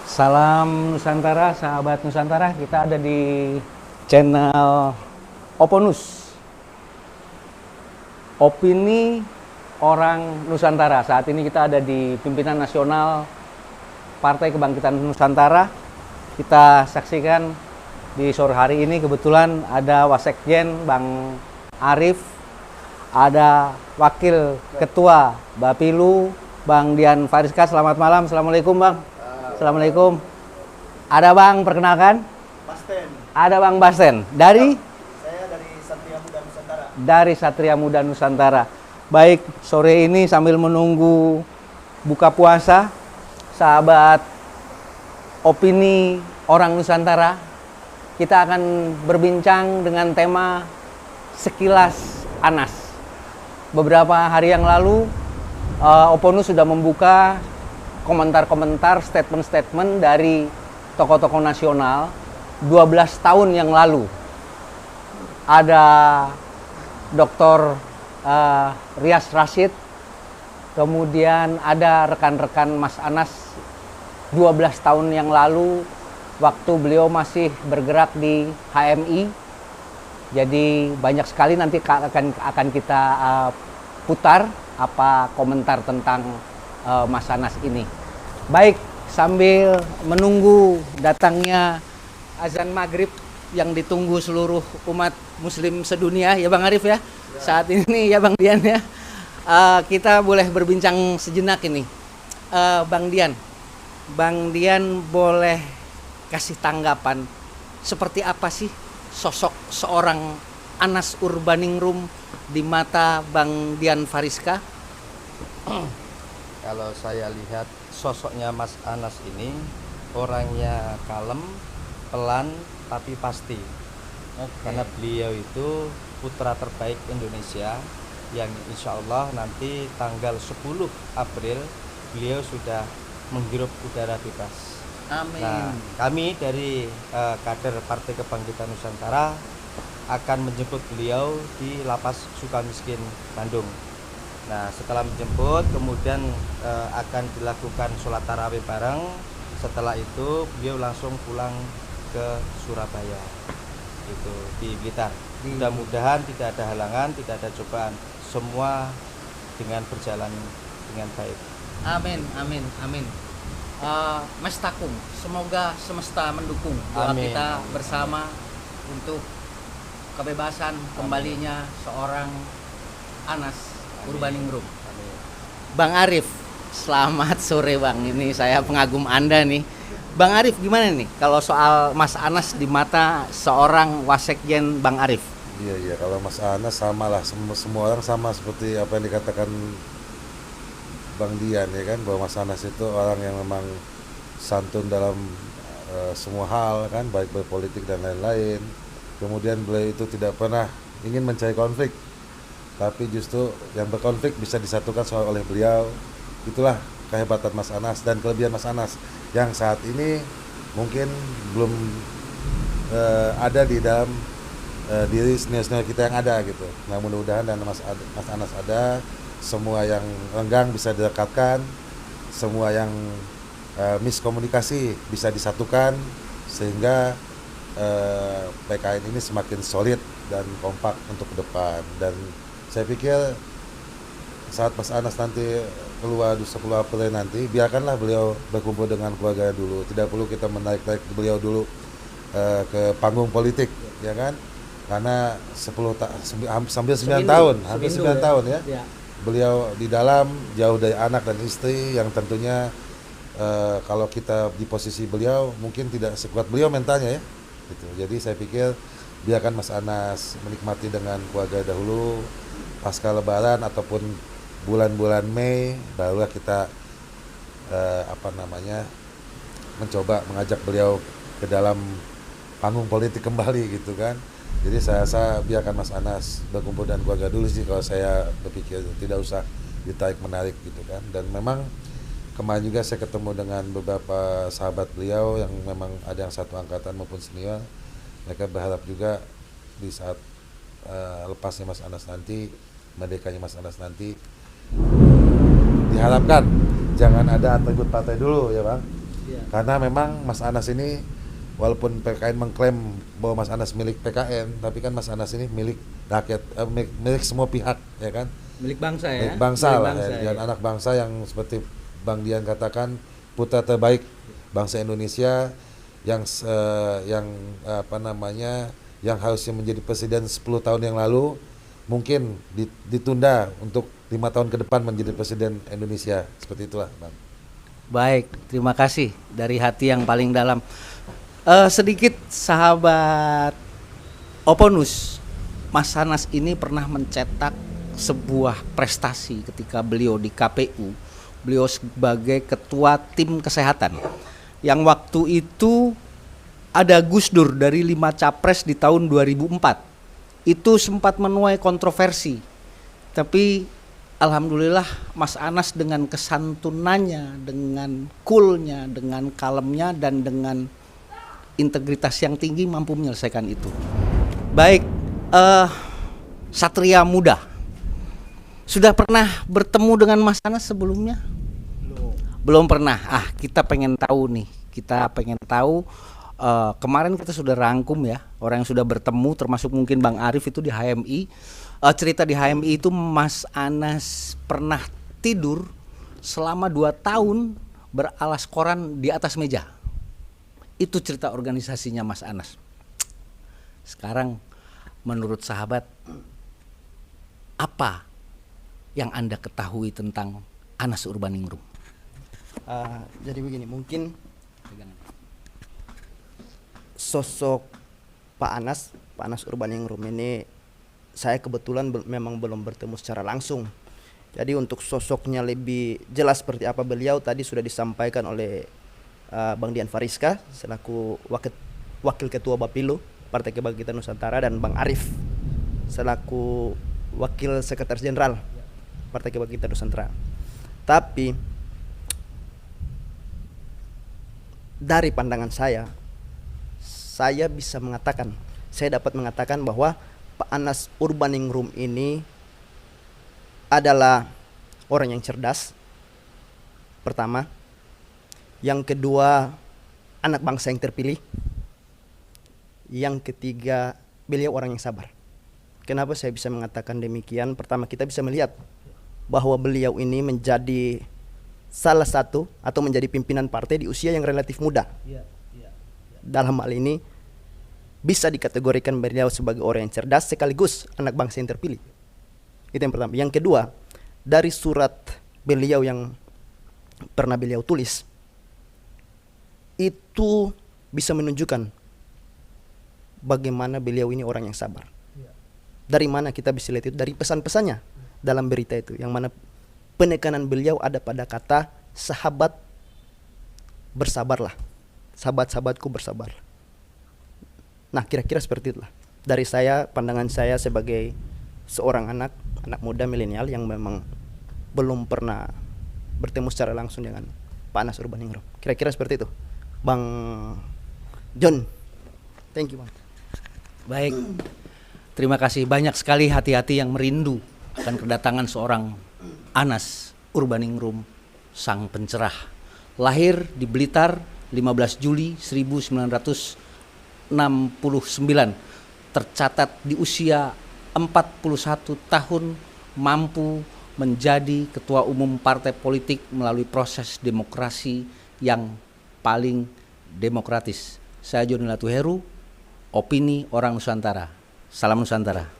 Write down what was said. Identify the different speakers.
Speaker 1: Salam Nusantara, sahabat Nusantara. Kita ada di channel Oponus. Opini orang Nusantara. Saat ini kita ada di pimpinan nasional Partai Kebangkitan Nusantara. Kita saksikan di sore hari ini kebetulan ada Wasekjen Bang Arif, ada Wakil Ketua Bapilu Bang Dian Fariska. Selamat malam. Assalamualaikum Bang. Assalamualaikum. Ada Bang, perkenalkan.
Speaker 2: Basten.
Speaker 1: Ada Bang Basten. Dari?
Speaker 2: Saya dari Satria Muda Nusantara.
Speaker 1: Dari Satria Muda Nusantara. Baik, sore ini sambil menunggu buka puasa, sahabat opini orang Nusantara, kita akan berbincang dengan tema sekilas Anas. Beberapa hari yang lalu, Oponus sudah membuka komentar-komentar, statement-statement dari tokoh-tokoh nasional 12 tahun yang lalu. Ada Dr. Rias Rashid, kemudian ada rekan-rekan Mas Anas 12 tahun yang lalu waktu beliau masih bergerak di HMI. Jadi banyak sekali nanti akan kita putar apa komentar tentang Mas Anas ini. Baik, sambil menunggu datangnya azan maghrib yang ditunggu seluruh umat muslim sedunia ya Bang Arif ya. Saat ini ya Bang Dian ya, kita boleh berbincang sejenak ini. Bang Dian boleh kasih tanggapan seperti apa sih sosok seorang Anas Urbaningrum di mata Bang Dian Fariska?
Speaker 3: Kalau saya lihat sosoknya Mas Anas ini orangnya kalem, pelan, tapi pasti. Karena beliau itu putra terbaik Indonesia yang insya Allah nanti tanggal 10 April beliau sudah menghirup udara bebas.
Speaker 1: Amin.
Speaker 3: Nah, kami dari kader Partai Kebangkitan Nusantara akan menjemput beliau di Lapas Sukamiskin, Bandung. Nah, setelah menjemput, kemudian akan dilakukan sholat tarawih bareng. Setelah itu, beliau langsung pulang ke Surabaya, itu di Blitar. Mudah-mudahan tidak ada halangan, tidak ada cobaan, semua dengan berjalan dengan baik.
Speaker 1: Amin, amin, amin. Mestakum, semoga semesta mendukung doa
Speaker 3: Amin.
Speaker 1: kita bersama untuk kebebasan kembalinya seorang Anas Urbaningrum. Bang Arif, selamat sore Bang. Ini saya pengagum Anda nih. Bang Arif gimana nih kalau soal Mas Anas di mata seorang Wasekjen Bang Arif?
Speaker 4: Iya, kalau Mas Anas sama lah, semua orang sama seperti apa yang dikatakan Bang Dian ya kan, bahwa Mas Anas itu orang yang memang santun dalam semua hal kan, baik berpolitik dan lain-lain. Kemudian beliau itu tidak pernah ingin mencari konflik, tapi justru yang berkonflik bisa disatukan oleh beliau. Itulah kehebatan Mas Anas dan kelebihan Mas Anas yang saat ini mungkin belum ada di dalam diri senior-senior kita yang ada gitu. Nah, mudah-mudahan dan Mas Anas ada, semua yang renggang bisa direkatkan, semua yang miskomunikasi bisa disatukan sehingga PKN ini semakin solid dan kompak untuk ke depan. Dan saya pikir saat Mas Anas nanti keluar 10 April nanti, biarkanlah beliau berkumpul dengan keluarga dulu. Tidak perlu kita menarik-narik beliau dulu ke panggung politik, ya kan? Karena hampir 9 tahun, hampir 9 tahun ya. Beliau di dalam, jauh dari anak dan istri yang tentunya kalau kita di posisi beliau mungkin tidak sekuat beliau mentalnya ya. Gitu. Jadi saya pikir biarkan Mas Anas menikmati dengan keluarga dahulu, pasca Lebaran ataupun bulan-bulan Mei barulah kita mencoba mengajak beliau ke dalam panggung politik kembali gitu kan. Jadi saya rasa biarkan Mas Anas berkumpul dengan keluarga dulu sih kalau saya berpikir, tidak usah ditarik menarik gitu kan. Dan memang kemarin juga saya ketemu dengan beberapa sahabat beliau yang memang ada yang satu angkatan maupun senior. Mereka berharap juga di saat lepasnya Mas Anas nanti, merdekanya Mas Anas nanti, diharapkan jangan ada atribut partai dulu ya Bang. Karena memang Mas Anas ini walaupun PKN mengklaim bahwa Mas Anas milik PKN, tapi kan Mas Anas ini milik rakyat, milik semua pihak, ya kan?
Speaker 1: Milik bangsa ya.
Speaker 4: Milik bangsa
Speaker 1: Milik
Speaker 4: lah,
Speaker 1: bangsa,
Speaker 4: ya. Dan anak bangsa yang seperti Bang Dian katakan putra terbaik bangsa Indonesia yang yang harusnya menjadi presiden 10 tahun yang lalu mungkin ditunda untuk 5 tahun ke depan menjadi presiden Indonesia, seperti itulah, Bang.
Speaker 1: Baik, terima kasih dari hati yang paling dalam. Sedikit sahabat Oponus, Mas Anas ini pernah mencetak sebuah prestasi ketika beliau di KPU. Beliau sebagai ketua tim kesehatan. Yang waktu itu ada Gus Dur dari 5 capres di tahun 2004. Itu sempat menuai kontroversi. Tapi alhamdulillah Mas Anas dengan kesantunannya, dengan coolnya, dengan kalemnya, dan dengan integritas yang tinggi mampu menyelesaikan itu. Baik, Satria Muda, sudah pernah bertemu dengan Mas Anas sebelumnya? Belum pernah. Kita pengen tahu nih. Kita pengen tahu. Kemarin kita sudah rangkum ya orang yang sudah bertemu, termasuk mungkin Bang Arif itu di HMI. Cerita di HMI itu Mas Anas pernah tidur selama 2 tahun beralas koran di atas meja. Itu cerita organisasinya Mas Anas. Sekarang menurut sahabat, apa yang Anda ketahui tentang Anas Urbaningrum?
Speaker 2: Jadi begini, mungkin sosok Pak Anas Urbaningrum ini saya kebetulan memang belum bertemu secara langsung. Jadi untuk sosoknya lebih jelas seperti apa beliau tadi sudah disampaikan oleh Bang Dian Fariska selaku wakil ketua Bapilu Partai Kebangkitan Nusantara, dan Bang Arif selaku wakil sekretaris jenderal Partai Kebangkitan Nusantara. Tapi dari pandangan saya bisa mengatakan, saya dapat mengatakan bahwa Pak Anas Urbaningrum ini adalah orang yang cerdas, pertama. Yang kedua, anak bangsa yang terpilih. Yang ketiga, beliau orang yang sabar. Kenapa saya bisa mengatakan demikian? Pertama, kita bisa melihat bahwa beliau ini menjadi salah satu atau menjadi pimpinan partai di usia yang relatif muda. Dalam hal ini bisa dikategorikan beliau sebagai orang yang cerdas sekaligus anak bangsa yang terpilih. Itu yang pertama. Yang kedua, dari surat beliau yang pernah beliau tulis, itu bisa menunjukkan bagaimana beliau ini orang yang sabar. Dari mana kita bisa lihat itu? Dari pesan-pesannya dalam berita itu, yang mana penekanan beliau ada pada kata sahabat bersabarlah, sahabat-sahabatku bersabar. Nah, kira-kira seperti itulah dari saya, pandangan saya sebagai seorang anak muda milenial yang memang belum pernah bertemu secara langsung dengan Pak Anas Urbaningrum. Kira-kira seperti itu, Bang John. Thank you, Bang.
Speaker 1: Baik, terima kasih. Banyak sekali hati-hati yang merindu akan kedatangan seorang Anas Urbaningrum, sang pencerah. Lahir di Blitar 15 Juli 1969, tercatat di usia 41 tahun mampu menjadi ketua umum partai politik melalui proses demokrasi yang paling demokratis. Saya Joni Latuheru, opini orang Nusantara. Salam Nusantara.